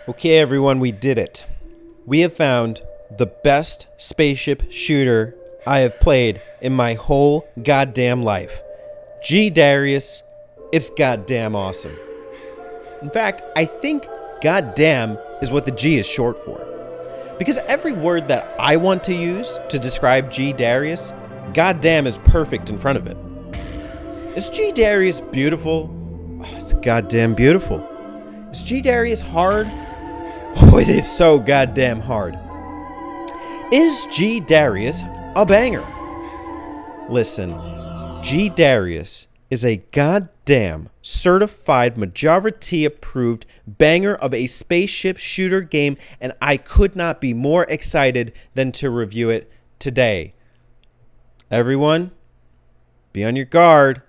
Okay, everyone, we did it. We have found the best spaceship shooter I have played in my whole goddamn life. G-Darius, it's goddamn awesome. In fact, I think goddamn is what the G is short for. Because every word that I want to use to describe G-Darius, goddamn is perfect in front of it. Is G-Darius beautiful? Oh, it's goddamn beautiful. Is G-Darius hard? Oh, it is so goddamn hard. Is G-Darius a banger? Listen, G-Darius is a goddamn certified Majora approved banger of a spaceship shooter game, and I could not be more excited than to review it today. Everyone, be on your guard.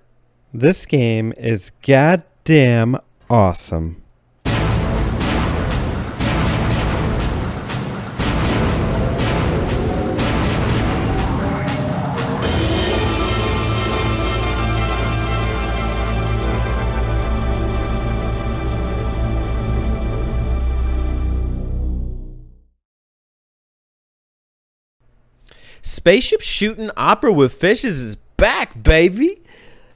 This game is goddamn awesome. Spaceship shooting opera with fishes is back, baby.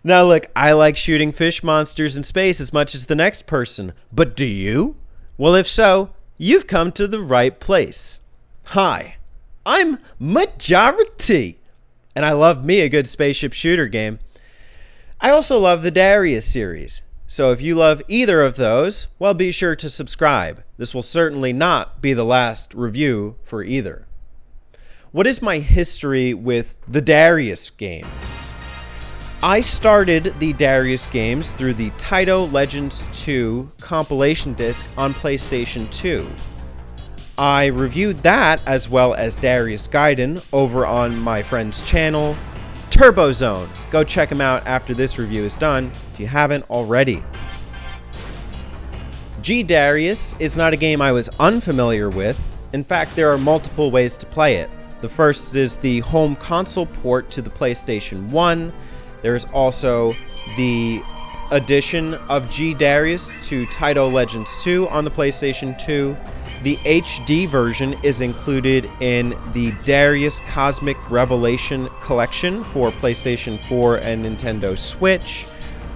Now look, I like shooting fish monsters in space as much as the next person, but do you? Well, if so, you've come to the right place. Hi, I'm Majora, and I love me a good spaceship shooter game. I also love the Darius series, so if you love either of those, well, be sure to subscribe. This will certainly not be the last review for either. What is my history with the Darius games? I started the Darius games through the Taito Legends 2 compilation disc on PlayStation 2. I reviewed that as well as Darius Gaiden over on my friend's channel, TurboZone. Go check him out after this review is done if you haven't already. G-Darius is not a game I was unfamiliar with. In fact, there are multiple ways to play it. The first is the home console port to the PlayStation 1. There's also the addition of G-Darius to Taito Legends 2 on the PlayStation 2. The HD version is included in the Darius Cosmic Revelation Collection for PlayStation 4 and Nintendo Switch,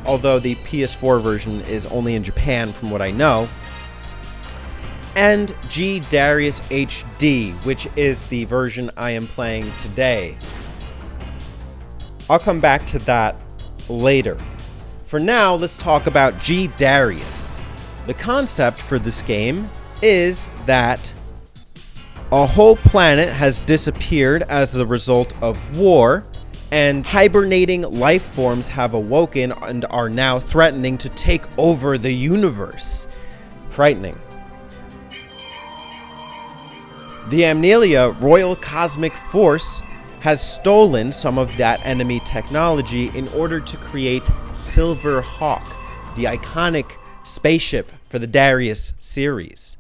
although the PS4 version is only in Japan from what I know. And G-Darius HD, which is the version I am playing today. I'll come back to that later. For now, let's talk about G-Darius. The concept for this game is that a whole planet has disappeared as a result of war, and hibernating life forms have awoken and are now threatening to take over the universe. Frightening. The Amnelia Royal Cosmic Force has stolen some of that enemy technology in order to create Silverhawk, the iconic spaceship for the Darius series.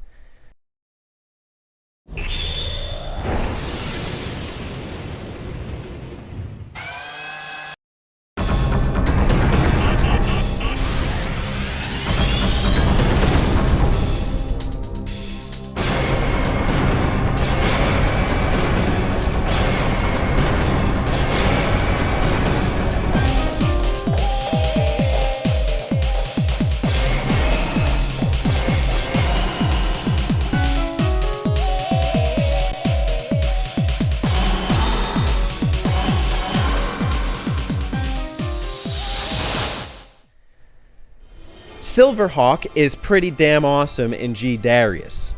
Silverhawk is pretty damn awesome in G-Darius.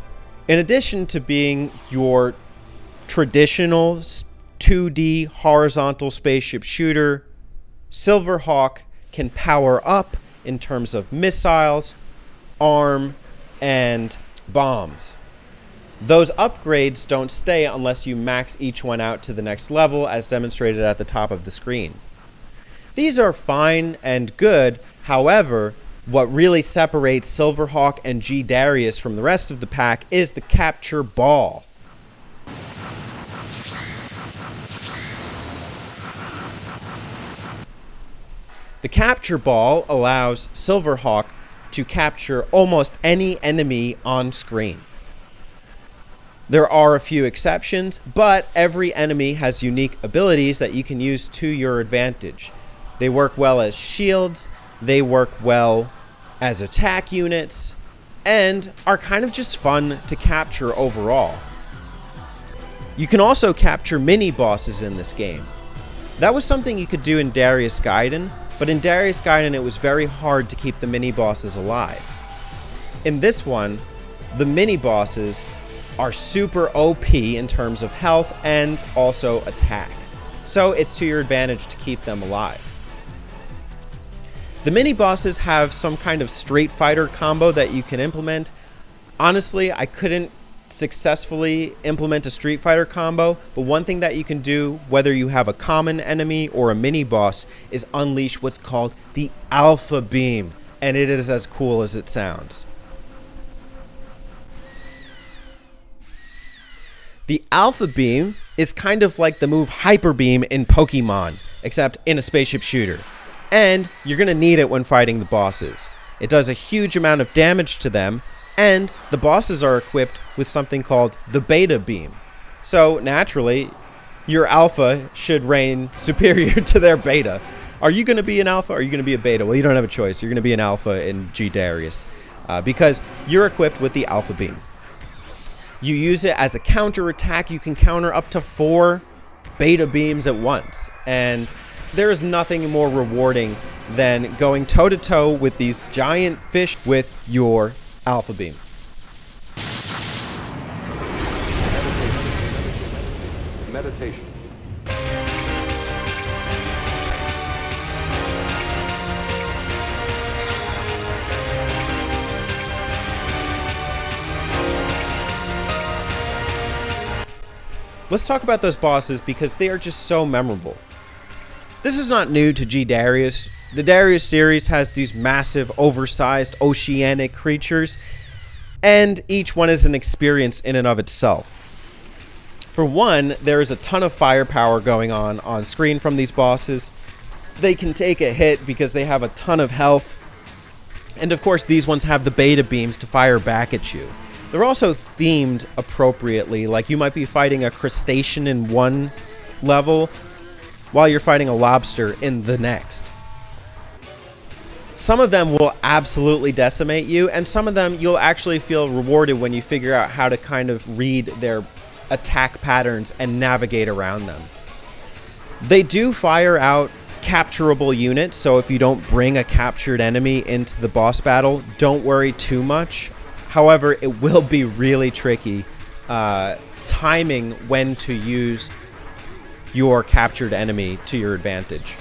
In addition to being your traditional 2D horizontal spaceship shooter, Silverhawk can power up in terms of missiles, arm, and bombs. Those upgrades don't stay unless you max each one out to the next level, as demonstrated at the top of the screen. These are fine and good, however, what really separates Silverhawk and G-Darius from the rest of the pack is the capture ball. The capture ball allows Silverhawk to capture almost any enemy on screen. There are a few exceptions, but every enemy has unique abilities that you can use to your advantage. They work well as shields, they work well as attack units, and are kind of just fun to capture overall. You can also capture mini-bosses in this game. That was something you could do in Darius Gaiden, but in Darius Gaiden it was very hard to keep the mini-bosses alive. In this one, the mini-bosses are super OP in terms of health and also attack, so it's to your advantage to keep them alive. The mini-bosses have some kind of Street Fighter combo that you can implement. Honestly, I couldn't successfully implement a Street Fighter combo, but one thing that you can do, whether you have a common enemy or a mini-boss, is unleash what's called the Alpha Beam, and it is as cool as it sounds. The Alpha Beam is kind of like the move Hyper Beam in Pokemon, except in a spaceship shooter. And you're going to need it when fighting the bosses. It does a huge amount of damage to them, and the bosses are equipped with something called the Beta Beam. So naturally, your Alpha should reign superior to their Beta. Are you going to be an Alpha or are you going to be a Beta? Well, you don't have a choice. You're going to be an Alpha in G-Darius because you're equipped with the Alpha Beam. You use it as a counter attack. You can counter up to 4 Beta Beams at once, and there is nothing more rewarding than going toe-to-toe with these giant fish with your Alpha Beam. Meditation. Let's talk about those bosses because they are just so memorable. This is not new to G-Darius. The Darius series has these massive, oversized, oceanic creatures, and each one is an experience in and of itself. For one, there is a ton of firepower going on screen from these bosses. They can take a hit because they have a ton of health, and of course these ones have the beta beams to fire back at you. They're also themed appropriately, like you might be fighting a crustacean in one level, while you're fighting a lobster in the next. Some of them will absolutely decimate you, and some of them you'll actually feel rewarded when you figure out how to kind of read their attack patterns and navigate around them. They do fire out capturable units, so if you don't bring a captured enemy into the boss battle, don't worry too much. However, it will be really tricky timing when to use your captured enemy to your advantage.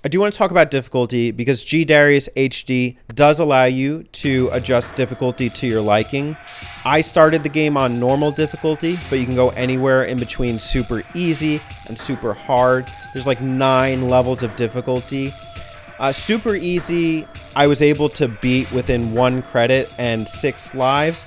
I do want to talk about difficulty because G-Darius HD does allow you to adjust difficulty to your liking. I started the game on normal difficulty, but you can go anywhere in between super easy and super hard. There's like 9 levels of difficulty. Super easy, I was able to beat within 1 credit and 6 lives.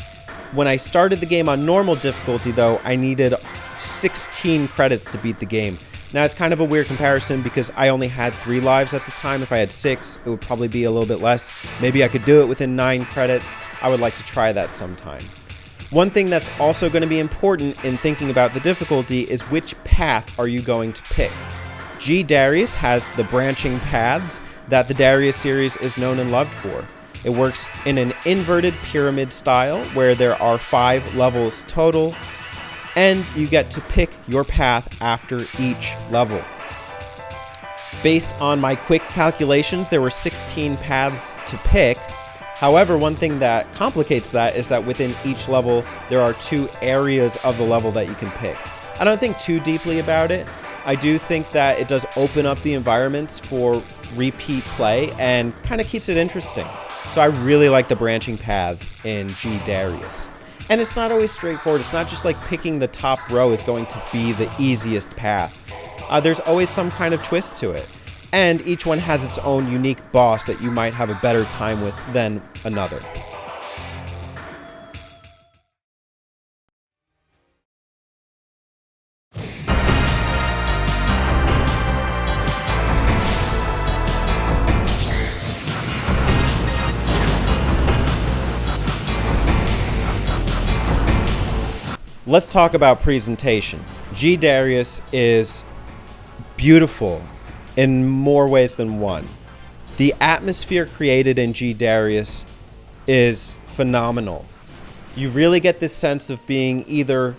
When I started the game on normal difficulty, though, I needed 16 credits to beat the game. Now, it's kind of a weird comparison because I only had 3 lives at the time. If I had 6, it would probably be a little bit less. Maybe I could do it within 9 credits. I would like to try that sometime. One thing that's also going to be important in thinking about the difficulty is which path are you going to pick. G-Darius has the branching paths that the Darius series is known and loved for. It works in an inverted pyramid style where there are 5 levels total, and you get to pick your path after each level. Based on my quick calculations, there were 16 paths to pick. However, one thing that complicates that is that within each level, there are 2 areas of the level that you can pick. I don't think too deeply about it. I do think that it does open up the environments for repeat play and kind of keeps it interesting. So I really like the branching paths in G-Darius. And it's not always straightforward. It's not just like picking the top row is going to be the easiest path. There's always some kind of twist to it. And each one has its own unique boss that you might have a better time with than another. let's talk about presentation. G-Darius is beautiful in more ways than one. The atmosphere created in G-Darius is phenomenal. You really get this sense of being either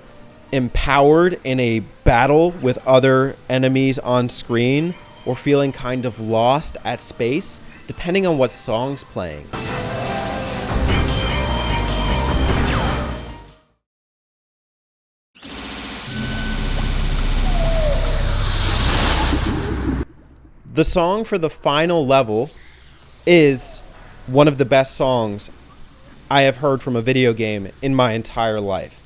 empowered in a battle with other enemies on screen or feeling kind of lost at space, depending on what song's playing. The song for the final level is one of the best songs I have heard from a video game in my entire life.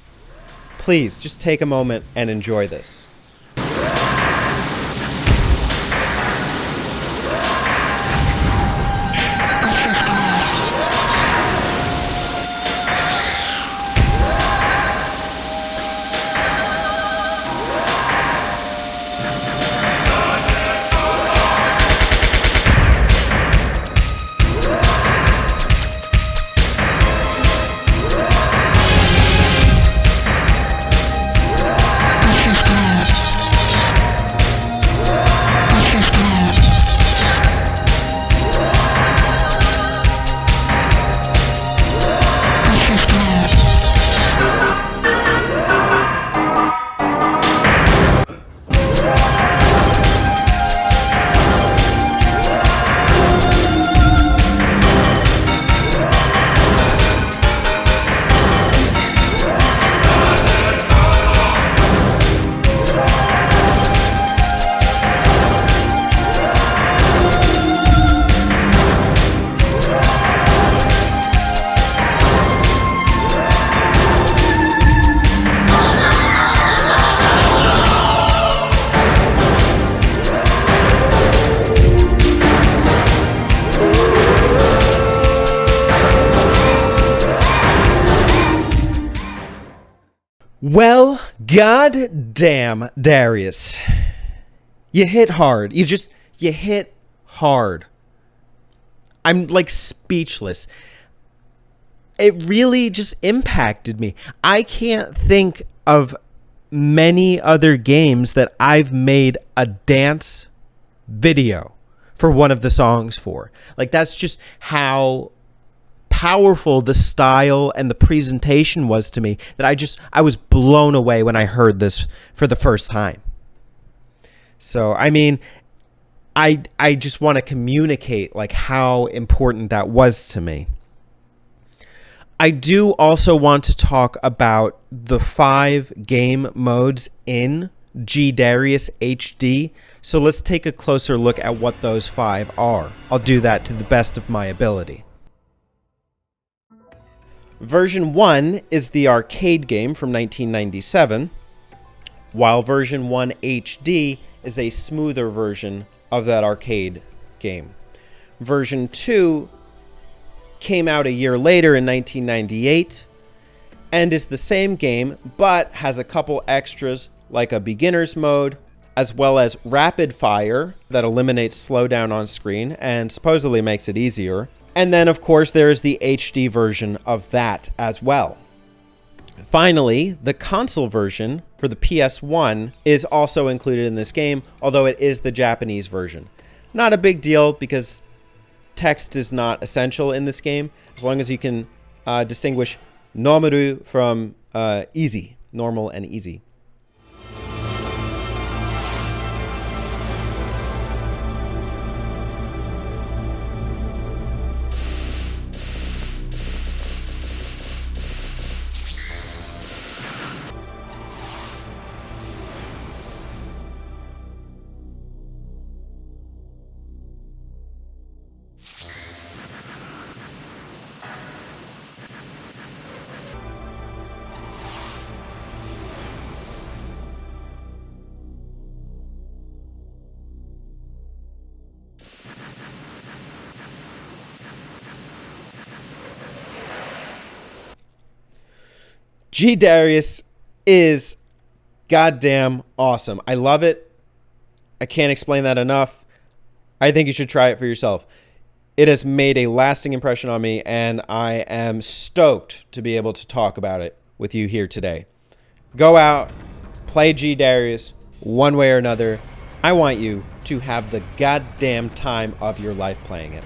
Please, just take a moment and enjoy this. Well, god damn, Darius. You hit hard. You hit hard. I'm like speechless. It really just impacted me. I can't think of many other games that I've made a dance video for one of the songs for. Like, that's just how powerful the style and the presentation was to me, that I was blown away when I heard this for the first time. So, I mean, I just want to communicate like how important that was to me. I do also want to talk about the 5 game modes in G-Darius HD. So let's take a closer look at what those 5 are. I'll do that to the best of my ability. Version 1 is the arcade game from 1997, while version 1 HD is a smoother version of that arcade game. Version 2 came out a year later in 1998 and is the same game, but has a couple extras like a beginner's mode, as well as rapid fire that eliminates slowdown on screen and supposedly makes it easier. And then, of course, there is the HD version of that as well. Finally, the console version for the PS1 is also included in this game, although it is the Japanese version. Not a big deal because text is not essential in this game, as long as you can distinguish Nomaru from easy, normal and easy. G-Darius is goddamn awesome. I love it. I can't explain that enough. I think you should try it for yourself. It has made a lasting impression on me, and I am stoked to be able to talk about it with you here today. Go out, play G-Darius one way or another. I want you to have the goddamn time of your life playing it.